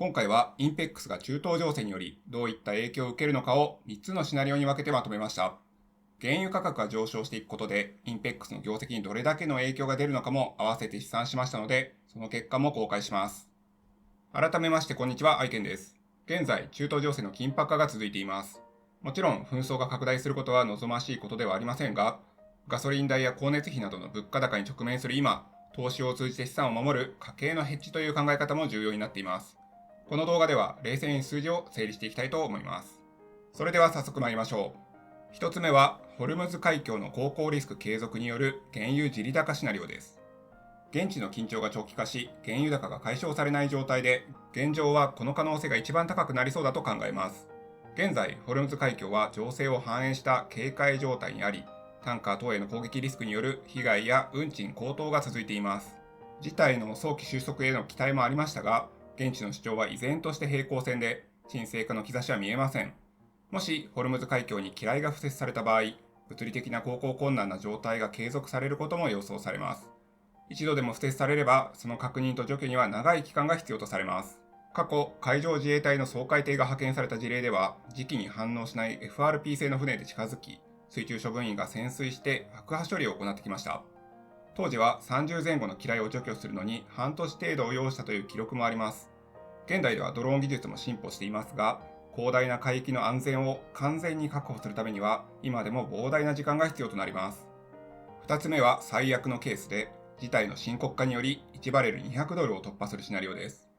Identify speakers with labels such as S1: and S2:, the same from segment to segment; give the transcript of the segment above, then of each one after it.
S1: 今回はインペックスが中東情勢によりどういった影響を受けるのかを3つのシナリオに分けてまとめました。原油価格が上昇していくことでインペックスの業績にどれだけの影響が出るのかも合わせて試算しましたので、その結果も公開します。改めましてこんにちは、アイケンです。現在、中東情勢の緊迫化が続いています。もちろん紛争が拡大することは望ましいことではありませんが、ガソリン代や光熱費などの物価高に直面する今、投資を通じて資産を守る家計のヘッジという考え方も重要になっています。この動画では冷静に数字を整理していきたいと思います。それでは早速参りましょう。一つ目は、ホルムズ海峡の航行リスク継続による原油地利高シナリオです。現地の緊張が長期化し、原油高が解消されない状態で、現状はこの可能性が一番高くなりそうだと考えます。現在、ホルムズ海峡は情勢を反映した警戒状態にあり、タンカー等への攻撃リスクによる被害や運賃高騰が続いています。事態の早期収束への期待もありましたが、現地の主張は依然として平行線で、沈静化の兆しは見えません。もし、ホルムズ海峡に機雷が敷設された場合、物理的な航行困難な状態が継続されることも予想されます。一度でも敷設されれば、その確認と除去には長い期間が必要とされます。過去、海上自衛隊の掃海艇が派遣された事例では、時期に反応しない FRP 製の船で近づき、水中処分員が潜水して爆破処理を行ってきました。当時は30前後の機雷を除去するのに半年程度を要したという記録もあります。現代ではドローン技術も進歩していますが、広大な海域の安全を完全に確保するためには、今でも膨大な時間が必要となります。2つ目は最悪のケースで、事態の深刻化により1バレル200ドルを突破するシナリオです。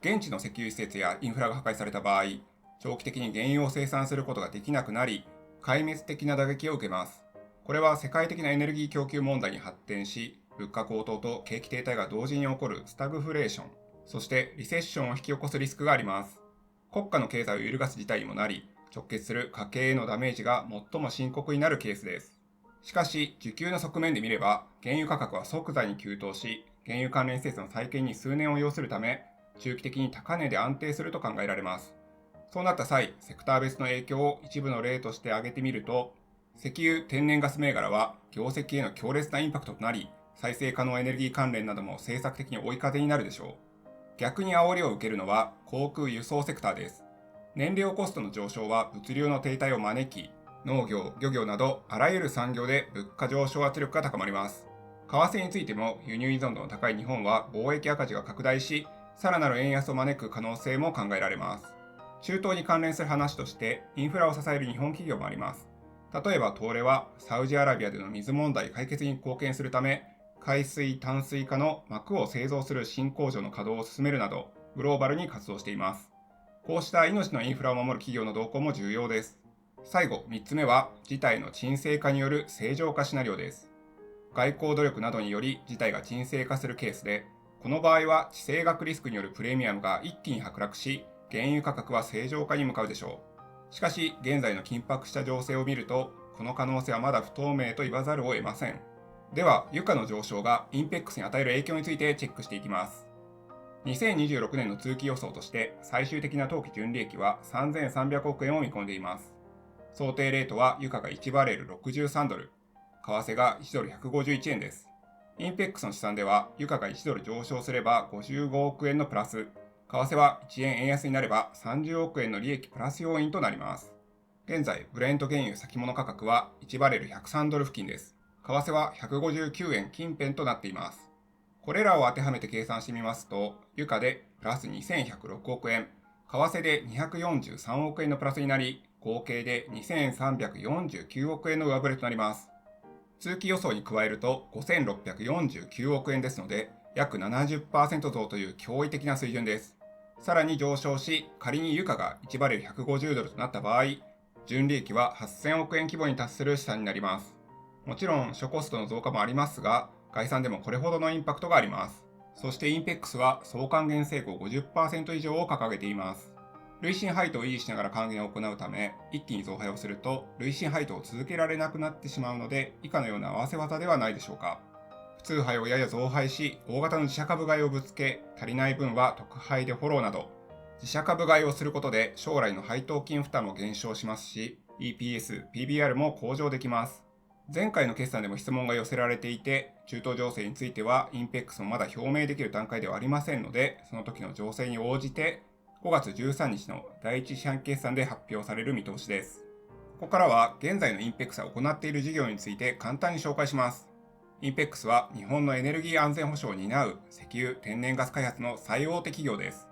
S1: 現地の石油施設やインフラが破壊された場合、長期的に原油を生産することができなくなり、壊滅的な打撃を受けます。これは世界的なエネルギー供給問題に発展し、物価高騰と景気停滞が同時に起こるスタグフレーション、そしてリセッションを引き起こすリスクがあります。国家の経済を揺るがす事態にもなり、直結する家計へのダメージが最も深刻になるケースです。しかし、需給の側面で見れば、原油価格は即座に急騰し、原油関連施設の再建に数年を要するため、中期的に高値で安定すると考えられます。そうなった際、セクター別の影響を一部の例として挙げてみると、石油・天然ガス銘柄は業績への強烈なインパクトとなり、再生可能エネルギー関連なども政策的に追い風になるでしょう。逆に煽りを受けるのは航空輸送セクターです。燃料コストの上昇は物流の停滞を招き、農業、漁業などあらゆる産業で物価上昇圧力が高まります。為替についても輸入依存度の高い日本は貿易赤字が拡大し、さらなる円安を招く可能性も考えられます。中東に関連する話としてインフラを支える日本企業もあります。例えば東レはサウジアラビアでの水問題解決に貢献するため、海水淡水化の膜を製造する新工場の稼働を進めるなど、グローバルに活動しています。こうした命のインフラを守る企業の動向も重要です。最後、3つ目は、事態の沈静化による正常化シナリオです。外交努力などにより事態が沈静化するケースで、この場合は地政学リスクによるプレミアムが一気に剥落し、原油価格は正常化に向かうでしょう。しかし、現在の緊迫した情勢を見ると、この可能性はまだ不透明と言わざるを得ません。では、油価の上昇がインペックスに与える影響についてチェックしていきます。2026年の通期予想として、最終的な当期純利益は3300億円を見込んでいます。想定レートは油価が1バレル63ドル、為替が1ドル151円です。インペックスの試算では、油価が1ドル上昇すれば55億円のプラス、為替は1円円安になれば30億円の利益プラス要因となります。現在、ブレント原油先物価格は1バレル103ドル付近です。為替は159円近辺となっています。これらを当てはめて計算してみますと、油価でプラス2106億円、為替で243億円のプラスになり、合計で2349億円の上振れとなります。通期予想に加えると5649億円ですので、約 70% 増という驚異的な水準です。さらに上昇し、仮に油価が1バレル150ドルとなった場合、純利益は8000億円規模に達する試算になります。もちろん諸コストの増加もありますが、概算でもこれほどのインパクトがあります。そしてインペックスは総還元成功 50% 以上を掲げています。累進配当を維持しながら還元を行うため、一気に増配をすると累進配当を続けられなくなってしまうので、以下のような合わせ技ではないでしょうか。普通配をやや増配し、大型の自社株買いをぶつけ、足りない分は特配でフォローなど、自社株買いをすることで将来の配当金負担も減少しますし、EPS、PBR も向上できます。前回の決算でも質問が寄せられていて、中東情勢についてはインペックスもまだ表明できる段階ではありませんので、その時の情勢に応じて5月13日の第一四半期決算で発表される見通しです。ここからは現在のインペックスが行っている事業について簡単に紹介します。インペックスは日本のエネルギー安全保障を担う石油・天然ガス開発の最大手企業です。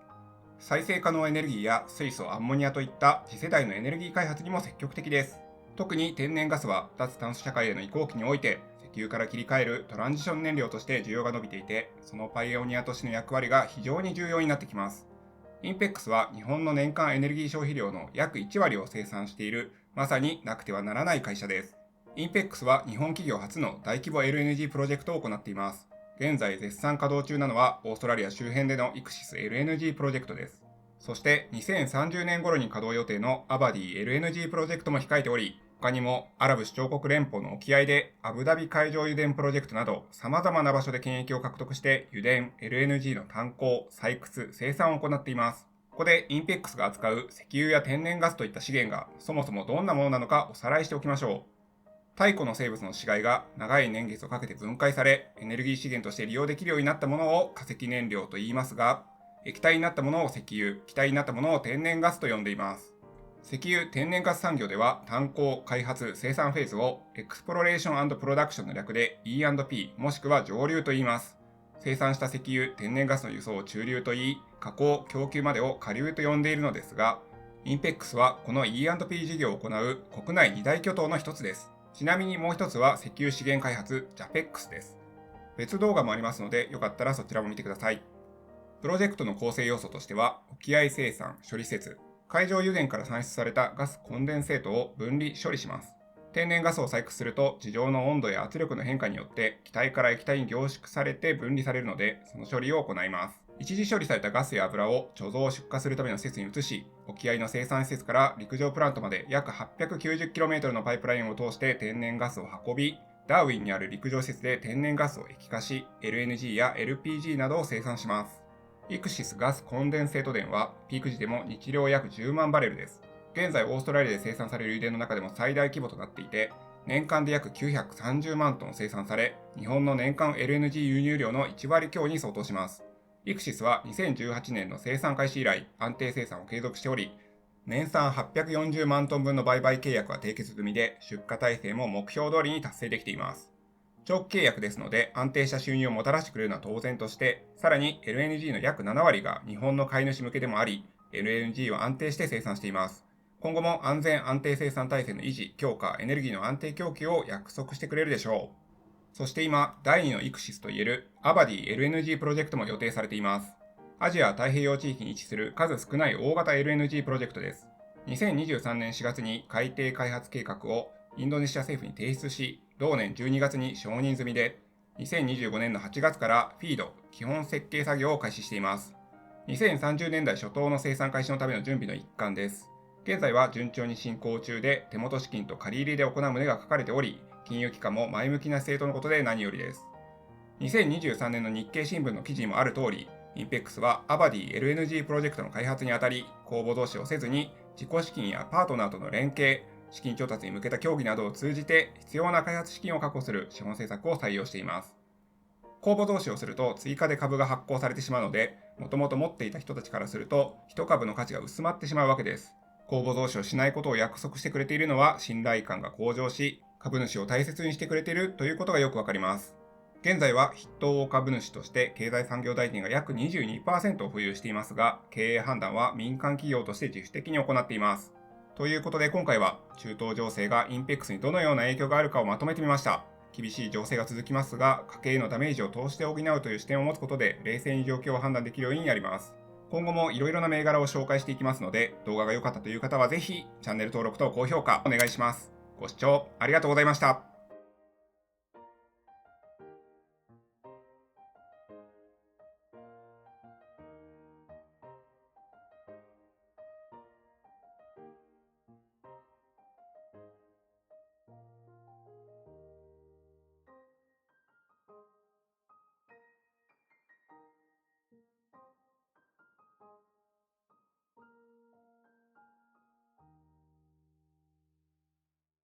S1: 再生可能エネルギーや水素・アンモニアといった次世代のエネルギー開発にも積極的です。特に天然ガスは脱炭素社会への移行期において石油から切り替えるトランジション燃料として需要が伸びていて、そのパイオニアとしての役割が非常に重要になってきます。インペックスは日本の年間エネルギー消費量の約1割を生産している、まさになくてはならない会社です。インペックスは日本企業初の大規模 LNG プロジェクトを行っています。現在絶賛稼働中なのはオーストラリア周辺でのイクシス LNG プロジェクトです。そして2030年頃に稼働予定のアバディ LNG プロジェクトも控えており、他にもアラブ首長国連邦の沖合でアブダビ海上油田プロジェクトなど様々な場所で権益を獲得して油田、LNG の炭鉱、採掘、生産を行っています。ここでインペックスが扱う石油や天然ガスといった資源がそもそもどんなものなのかおさらいしておきましょう。太古の生物の死骸が長い年月をかけて分解され、エネルギー資源として利用できるようになったものを化石燃料と言いますが、液体になったものを石油、気体になったものを天然ガスと呼んでいます。石油・天然ガス産業では炭鉱、開発、生産フェーズをエクスプロレーション&プロダクションの略で E&P もしくは上流と言います。生産した石油・天然ガスの輸送を中流と言い、加工・供給までを下流と呼んでいるのですが、インペックスはこの E&P 事業を行う国内2大巨頭の一つです。ちなみにもう一つは石油資源開発 JAPEX です。別動画もありますのでよかったらそちらも見てください。プロジェクトの構成要素としては、沖合生産・処理施設、海上油田から産出されたガスコンデンセートを分離処理します。天然ガスを採掘すると地上の温度や圧力の変化によって気体から液体に凝縮されて分離されるので、その処理を行います。一時処理されたガスや油を貯蔵・出荷するための施設に移し、沖合の生産施設から陸上プラントまで約 890km のパイプラインを通して天然ガスを運び、ダーウィンにある陸上施設で天然ガスを液化し、LNG や LPG などを生産します。イクシスガスコンデンセート田はピーク時でも日量約10万バレルです。現在オーストラリアで生産される油田の中でも最大規模となっていて、年間で約930万トン生産され、日本の年間 LNG 輸入量の1割強に相当します。イクシスは2018年の生産開始以来安定生産を継続しており、年産840万トン分の売買契約は締結済みで、出荷体制も目標通りに達成できています。長期契約ですので安定した収入をもたらしてくれるのは当然として、さらに LNG の約7割が日本の買い主向けでもあり、LNG を安定して生産しています。今後も安全安定生産体制の維持、強化、エネルギーの安定供給を約束してくれるでしょう。そして今、第2のイクシスといえるアバディ LNG プロジェクトも予定されています。アジア太平洋地域に位置する数少ない大型 LNG プロジェクトです。2023年4月に海底開発計画をインドネシア政府に提出し、同年12月に承認済みで、2025年の8月からフィード、基本設計作業を開始しています。2030年代初頭の生産開始のための準備の一環です。現在は順調に進行中で、手元資金と借り入れで行う旨が書かれており、金融機関も前向きな姿勢とのことで何よりです。2023年の日経新聞の記事にもある通り、インペックスはアバディ LNG プロジェクトの開発にあたり、公募同士をせずに、自己資金やパートナーとの連携、資金調達に向けた協議などを通じて必要な開発資金を確保する資本政策を採用しています。公募増資をすると追加で株が発行されてしまうので、もともと持っていた人たちからすると1株の価値が薄まってしまうわけです。公募増資をしないことを約束してくれているのは信頼感が向上し、株主を大切にしてくれているということがよくわかります。現在は筆頭大株主として経済産業大臣が約 22% を保有していますが、経営判断は民間企業として自主的に行っています。ということで今回は中東情勢がインペックスにどのような影響があるかをまとめてみました。厳しい情勢が続きますが、家計へのダメージを投資で補うという視点を持つことで冷静に状況を判断できるようになります。今後もいろいろな銘柄を紹介していきますので、動画が良かったという方はぜひチャンネル登録と高評価お願いします。ご視聴ありがとうございました。